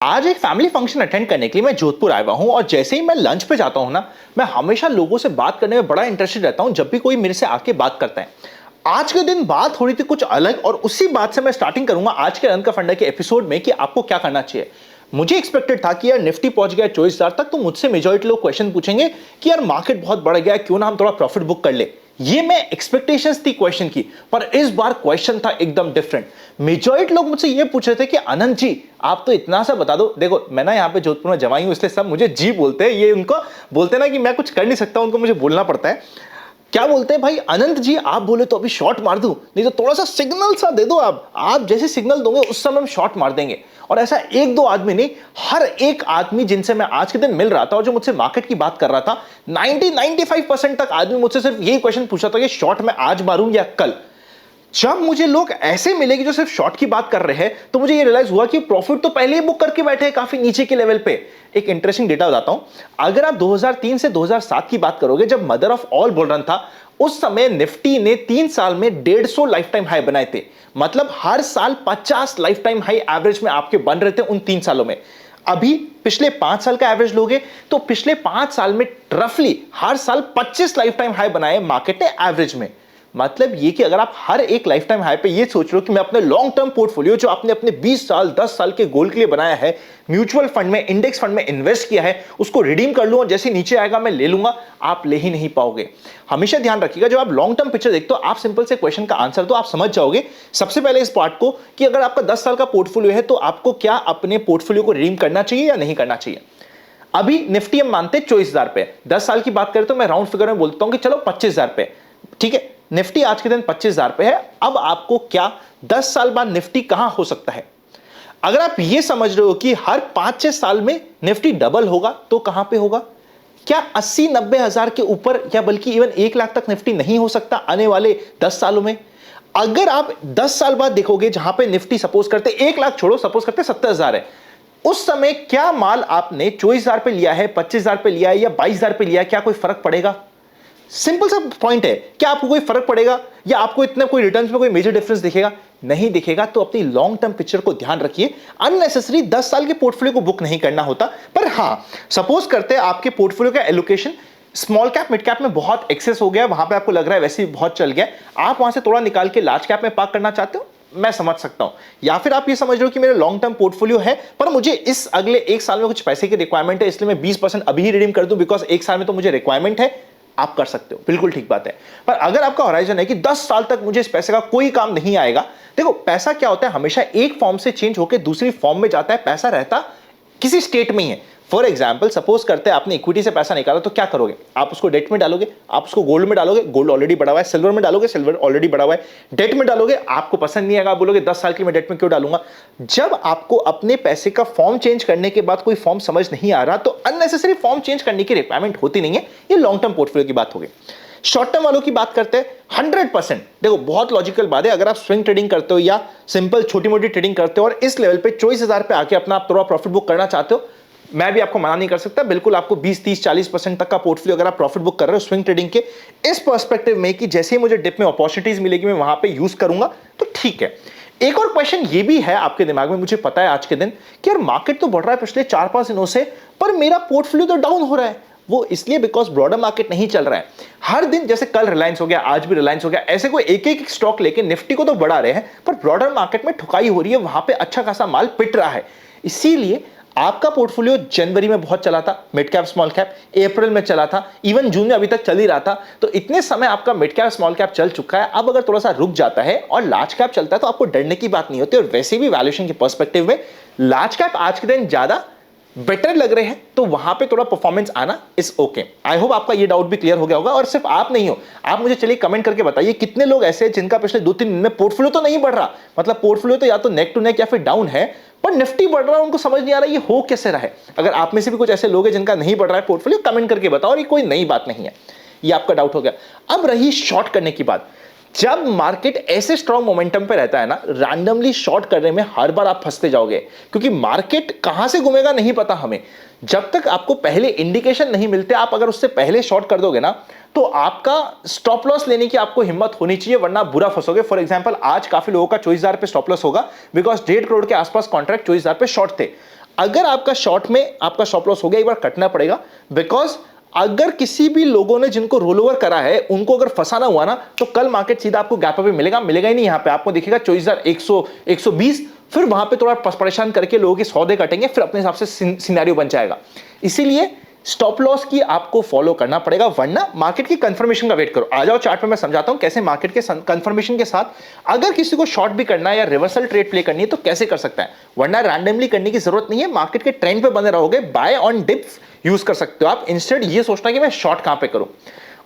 आज एक family function attend करने के लिए मैं जोधपुर आया हुआ हूं और जैसे ही मैं लंच पे जाता हूं ना, मैं हमेशा लोगों से बात करने में बड़ा इंटरेस्टेड रहता हूं जब भी कोई मेरे से आके बात करता है। आज के दिन बात हो रही थी कुछ अलग और उसी बात से मैं स्टार्टिंग करूंगा आज के रन का फंडा के एपिसोड में कि आपको क्या करना चाहिए। मुझे एक्सपेक्टेड था कि यार निफ्टी पहुंच गया 24,000 तक, तो मुझसे मेजॉरिटी लोग क्वेश्चन पूछेंगे कि यार मार्केट बहुत बढ़ गया, क्यों ना हम थोड़ा प्रॉफिट बुक कर ले। ये मैं एक्सपेक्टेशंस थी क्वेश्चन की, पर इस बार क्वेश्चन था एकदम डिफरेंट। मेजॉरिटी लोग मुझसे ये पूछ रहे थे कि अनंत जी आप तो इतना सा बता दो। देखो मैं ना यहाँ पे जोधपुर में जवाई हूं, इसलिए सब मुझे जी बोलते हैं। ये उनको बोलते हैं ना कि मैं कुछ कर नहीं सकता, उनको मुझे बोलना पड़ता है। क्या बोलते हैं भाई अनंत जी, आप बोले तो अभी शॉट मार दूं, नहीं तो थोड़ा सा सिग्नल सा दे दो। आप जैसे सिग्नल दोगे उस समय हम शॉट मार देंगे। और ऐसा एक दो आदमी नहीं, हर एक आदमी जिनसे मैं आज के दिन मिल रहा था और जो मुझसे मार्केट की बात कर रहा था, 90-95% तक आदमी मुझसे सिर्फ यही क्वेश्चन पूछा था कि शॉट मैं आज मारूं या कल। जब मुझे लोग ऐसे मिले कि जो सिर्फ शॉर्ट की बात कर रहे हैं, तो मुझे ये रियलाइज हुआ कि प्रॉफिट तो पहले ही बुक करके बैठे हैं काफी नीचे के लेवल पे। एक इंटरेस्टिंग डेटा बताता हूं। अगर आप 2003 से 2007 की बात करोगे, जब mother of all bull run था, उस समय निफ्टी ने 3 साल में 150 लाइफ टाइम हाई बनाए थे। मतलब हर साल 50 लाइफ टाइम हाई एवरेज में आपके बन रहे थे उन 3 सालों में। अभी पिछले 5 साल का एवरेज लोगे तो पिछले 5 साल में रफली हर साल 25 लाइफ टाइम हाई बनाए मार्केट ने एवरेज में। मतलब ये कि अगर आप हर एक लाइफ टाइम हाई पे ये सोच रहे हो कि मैं अपने लॉन्ग टर्म पोर्टफोलियो जो आपने अपने 20 साल 10 साल के गोल के लिए बनाया है, म्यूचुअल फंड में, इंडेक्स फंड में इन्वेस्ट किया है, उसको रिडीम कर लूं और जैसे नीचे आएगा मैं ले लूंगा, आप ले ही नहीं पाओगे। हमेशा ध्यान रखिएगा, जब आप लॉन्ग टर्म पिक्चर देखते हो, आप सिंपल से क्वेश्चन का आंसर तो आप समझ जाओगे सबसे पहले इस पार्ट को कि अगर आपका 10 साल का पोर्टफोलियो है तो आपको क्या अपने पोर्टफोलियो को रिडीम करना चाहिए या नहीं करना चाहिए। अभी निफ्टी हम मानते 24,000 पे, 10 साल की बात करें तो मैं राउंड फिगर में बोलता हूं कि चलो 25,000 पे, ठीक है। निफ्टी आज के दिन 25,000 पे है। अब आपको क्या 10 साल बाद निफ्टी कहां हो सकता है? अगर आप यह समझ रहे हो कि हर 5-6 साल में निफ्टी डबल होगा, तो कहां पे होगा? क्या 80-90 हजार के ऊपर या बल्कि इवन 1 लाख तक निफ्टी नहीं हो सकता आने वाले 10 सालों में? अगर आप 10 साल बाद देखोगे जहां पे निफ्टी सपोज करते 1 लाख छोड़ो, सपोज करते 70,000 है, उस समय क्या माल आपने 24,000 पे लिया है, 25,000 पे लिया है या 22,000 पे लिया है, क्या कोई फर्क पड़ेगा? सिंपल सा पॉइंट है। क्या आपको कोई फर्क पड़ेगा या आपको इतना कोई रिटर्न्स में कोई मेजर डिफरेंस दिखेगा? नहीं दिखेगा। तो अपनी लॉन्ग टर्म पिक्चर को ध्यान रखिए। अननेसेसरी 10 साल के पोर्टफोलियो को बुक नहीं करना होता। पर हां, सपोज करते हैं आपके पोर्टफोलियो का allocation small cap mid cap में बहुत एक्सेस हो गया, वहां पे आपको लग रहा है वैसे ही बहुत चल गया, आप वहां से थोड़ा निकाल के लार्ज कैप में पार्क करना चाहते हो, मैं समझ सकता हूं। या फिर आप ये समझ रहे हो कि मेरे लॉन्ग टर्म पोर्टफोलियो है पर मुझे इस अगले 1 साल में कुछ पैसे की रिक्वायरमेंट है, इसलिए मैं 20% अभी ही रिडीम कर दूं बिकॉज 1 साल में तो मुझे रिक्वायरमेंट है, आप कर सकते हो, बिल्कुल ठीक बात है। पर अगर आपका होराइजन है कि 10 साल तक मुझे इस पैसे का कोई काम नहीं आएगा, देखो पैसा क्या होता है, हमेशा एक फॉर्म से चेंज होकर दूसरी फॉर्म में जाता है। पैसा रहता किसी स्टेट में ही है। फॉर एग्जाम्पल सपोज करते हैं आपने इक्विटी से पैसा निकाला, तो क्या करोगे? आप उसको डेट में डालोगे, आप उसको गोल्ड में डालोगे, गोल्ड ऑलरेडी बढ़ा हुआ है, सिल्वर में डालोगे, सिल्वर ऑलरेडी बढ़ा हुआ है, डेट में डालोगे, आपको पसंद नहीं आएगा, आप बोलोगे 10 साल की मैं डेट में क्यों डालूंगा। जब आपको अपने पैसे का फॉर्म चेंज करने के बाद कोई फॉर्म समझ नहीं आ रहा, तो अननेसेसरी फॉर्म चेंज करने की रिक्वायरमेंट होती नहीं है। ये लॉन्ग टर्म पोर्टफोलियो की बात होगी। शॉर्ट टर्म वालों की बात करते हैं, 100% देखो बहुत लॉजिकल बात है। अगर आप स्विंग ट्रेडिंग करते हो या सिंपल छोटी मोटी ट्रेडिंग करते हो और इस लेवल पे 24,000 पे आके अपना आप थोड़ा प्रॉफिट बुक करना चाहते हो, मैं भी आपको मना नहीं कर सकता। बिल्कुल आपको 20-30-40% तक का पोर्टफोलियो अगर आप प्रॉफिट बुक कर रहे हो स्विंग ट्रेडिंग के इस पर्सपेक्टिव में कि जैसे ही मुझे डिप में अपॉर्चुनिटीज मिलेगी मैं वहां पे यूज करूंगा, तो ठीक है। एक और क्वेश्चन ये भी है आपके दिमाग में, मुझे पता है आज के दिन, कि यार मार्केट तो बढ़ रहा है पिछले 4-5 दिनों से, पर मेरा पोर्टफोलियो तो डाउन हो रहा है। वो इसलिए बिकॉज ब्रॉडर मार्केट नहीं चल रहा है। हर दिन जैसे कल रिलायंस हो गया, आज भी रिलायंस हो गया, ऐसे कोई एक एक स्टॉक लेके निफ्टी को तो बढ़ा रहे हैं, पर ब्रॉडर मार्केट में ठुकाई हो रही है, वहां पे अच्छा खासा माल पिट रहा है। इसीलिए आपका पोर्टफोलियो जनवरी में बहुत चला था, मिड कैप स्मॉल कैप, अप्रैल में चला था, इवन जून में अभी तक चल ही रहा था। तो इतने समय आपका मिड कैप स्मॉल कैप चल चुका है। अब अगर थोड़ा सा रुक जाता है और लार्ज कैप चलता है तो आपको डरने की बात नहीं होती। और वैसे भी वैल्यूएशन के पर्सपेक्टिव में लार्ज कैप आज के दिन ज्यादा बेटर लग रहे हैं, तो वहां पे थोड़ा परफॉर्मेंस आना इज ओके। आई होप आपका ये डाउट भी क्लियर हो गया होगा। और सिर्फ आप नहीं हो, आप मुझे चलिए कमेंट करके बताइए कितने लोग ऐसे हैं जिनका पिछले 2-3 दिन में पोर्टफोलियो तो नहीं बढ़ रहा, मतलब पोर्टफोलियो तो या तो नेक टू नेक या फिर डाउन है, पर निफ्टी बढ़ रहा है, उनको समझ नहीं आ रहा ये हो कैसे रहा है। अगर आप में से भी कुछ ऐसे लोग हैं जिनका नहीं बढ़ रहा है पोर्टफोलियो, कमेंट करके बताओ। और ये कोई नई बात नहीं है, ये आपका डाउट हो गया। अब रही शॉर्ट करने की बात। जब मार्केट ऐसे स्ट्रॉन्ग मोमेंटम पे रहता है ना, रैंडमली शॉर्ट करने में हर बार आप फंसते जाओगे, क्योंकि मार्केट कहां से घूमेगा नहीं पता हमें। जब तक आपको पहले इंडिकेशन नहीं मिलते, आप अगर उससे पहले शॉर्ट कर दोगे ना, तो आपका स्टॉप लॉस लेने की आपको हिम्मत होनी चाहिए, वरना बुरा फंसोगे। फॉर एग्जांपल आज काफी लोगों का 24,000 पे स्टॉप लॉस होगा, बिकॉज 1.5 करोड़ के आसपास कॉन्ट्रैक्ट 24,000 पे शॉर्ट थे। अगर आपका शॉर्ट में आपका स्टॉप लॉस हो गया, एक बार कटना पड़ेगा, बिकॉज अगर किसी भी लोगों ने जिनको रोल ओवर करा है उनको अगर फंसाना हुआ ना, तो कल मार्केट सीधा आपको गैप अप मिलेगा ही नहीं। यहां पे आपको दिखेगा 24,100 120, फिर वहां पे थोड़ा परेशान करके लोगों के सौदे कटेंगे, फिर अपने हिसाब से सिनेरियो बन जाएगा। इसीलिए स्टॉप लॉस की आपको फॉलो करना पड़ेगा, वरना मार्केट की कंफर्मेशन का वेट करो। आ जाओ चार्ट पे, मैं समझाता हूं कैसे मार्केट के कंफर्मेशन के साथ अगर किसी को शॉर्ट भी करना है या रिवर्सल ट्रेड प्ले करनी है तो कैसे कर सकता है, वरना रैंडमली करने की जरूरत नहीं है। मार्केट के ट्रेंड पे बने रहोगे, बाय ऑन डिप्स यूज कर सकते हो आप। इंस्टेड ये सोचना कि मैं शॉर्ट कहां पे करूं।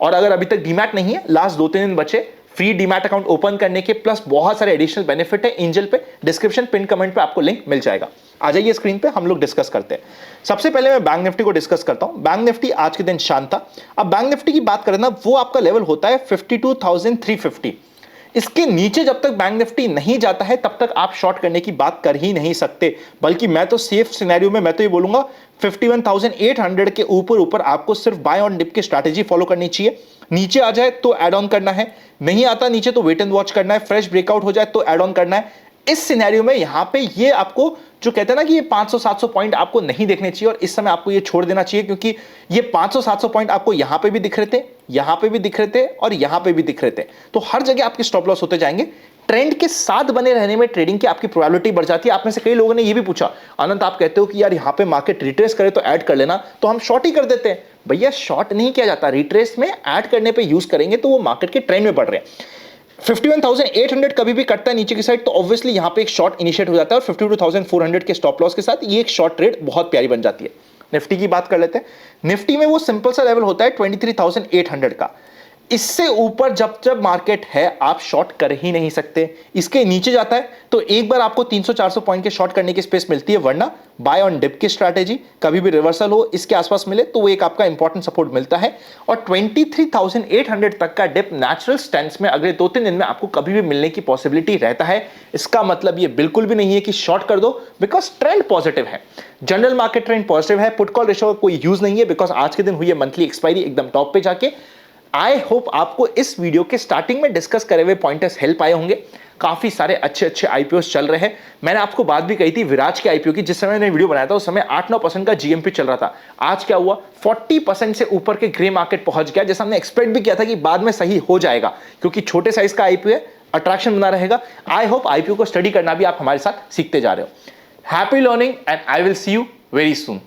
और अगर अभी तक डीमैट नहीं है, लास्ट 2-3 दिन बचे फ्री डीमैट अकाउंट ओपन करने के, प्लस बहुत सारे एडिशनल बेनिफिट है एंजल पे। डिस्क्रिप्शन पिन कमेंट पे आपको लिंक मिल जाएगा। आ जाइए स्क्रीन पे, हम लोग डिस्कस करते हैं। सबसे पहले मैं बैंक निफ्टी को डिस्कस करता हूं। बैंक निफ्टी आज के दिन शांत था। अब बैंक निफ्टी की बात करें ना, वो आपका लेवल होता है 52,350। इसके नीचे जब तक बैंक निफ्टी नहीं जाता है तब तक आप शॉर्ट करने की बात कर ही नहीं सकते, बल्कि मैं तो सेफ सिनेरियो में मैं तो ये बोलूंगा 51,800 के ऊपर आपको सिर्फ बाय ऑन डिप की स्ट्रैटेजी फॉलो करनी चाहिए। नीचे आ जाए तो ऐड ऑन करना है, नहीं आता नीचे तो वेट एंड वॉच करना है, फ्रेश ब्रेकआउट हो जाए तो ऐड ऑन करना है। इस सिनेरियो में यहां पे ये आपको जो कहते हैं ना कि ये 500-700 पॉइंट आपको नहीं देखने चाहिए, और इस समय आपको ये छोड़ देना चाहिए, क्योंकि ये 500-700 पॉइंट आपको यहां पे भी दिख रहे थे, यहां पे भी दिख रहे थे और यहां पे भी दिख रहे थे। तो हर जगह आपके स्टॉप लॉस होते जाएंगे। ट्रेंड के साथ बने रहने में ट्रेडिंग की आपकी प्रोबेबिलिटी बढ़ जाती है। आप में से कई लोगों ने ये भी पूछा, अनंत आप कहते हो कि यार यहां पे मार्केट रिट्रेस करे तो ऐड कर लेना, तो हम शॉर्ट ही कर देते हैं। भैया शॉर्ट नहीं किया जाता, रिट्रेस में ऐड करने पे यूज करेंगे तो वो मार्केट के ट्रेंड में बढ़ रहे हैं। 51,800 कभी भी कटता है नीचे की साइड तो ऑब्वियसली यहां पे एक शॉर्ट इनिशिएट हो जाता है, और 52,400 के स्टॉप लॉस के साथ ये एक शॉर्ट ट्रेड बहुत प्यारी बन जाती है। निफ्टी की बात कर लेते हैं। निफ्टी में वो सिंपल सा लेवल होता है 23,800 का। इससे ऊपर जब जब मार्केट है आप शॉर्ट कर ही नहीं सकते। इसके नीचे जाता है तो एक बार आपको 300-400 पॉइंट के शॉर्ट करने की स्पेस मिलती है, वरना बाय ऑन डिप की स्ट्रैटेजी कभी भी रिवर्सल हो इसके आसपास मिले तो वो एक आपका इंपॉर्टेंट सपोर्ट मिलता है। और 23,800 तक का डिप नेचुरल स्टैंस में अगले 2-3 दिन में आपको कभी भी मिलने की पॉसिबिलिटी रहता है। इसका मतलब ये बिल्कुल भी नहीं है कि शॉर्ट कर दो, बिकॉज ट्रेंड पॉजिटिव है, जनरल मार्केट ट्रेंड पॉजिटिव है। पुट कॉल रेशो का कोई यूज नहीं है, बिकॉज आज के दिन हुई है मंथली एक्सपायरी एकदम टॉप पे जाके। आई होप आपको इस वीडियो के स्टार्टिंग में डिस्कस करे हुए पॉइंटर्स हेल्प आए होंगे। काफी सारे अच्छे अच्छे आईपीओस चल रहे हैं। मैंने आपको बात भी कही थी विराज के आईपीओ की, जिस समय मैंने वीडियो बनाया था उस समय 8-9% का जीएमपी चल रहा था। आज क्या हुआ, 40% से ऊपर के ग्रे मार्केट पहुंच गया, जैसा हमने एक्सपेक्ट भी किया था कि बाद में सही हो जाएगा, क्योंकि छोटे साइज का आईपीओ है, अट्रैक्शन बना रहेगा। आई होप आईपीओ को स्टडी करना भी आप हमारे साथ सीखते जा रहे हो। Happy learning and I will see you very soon.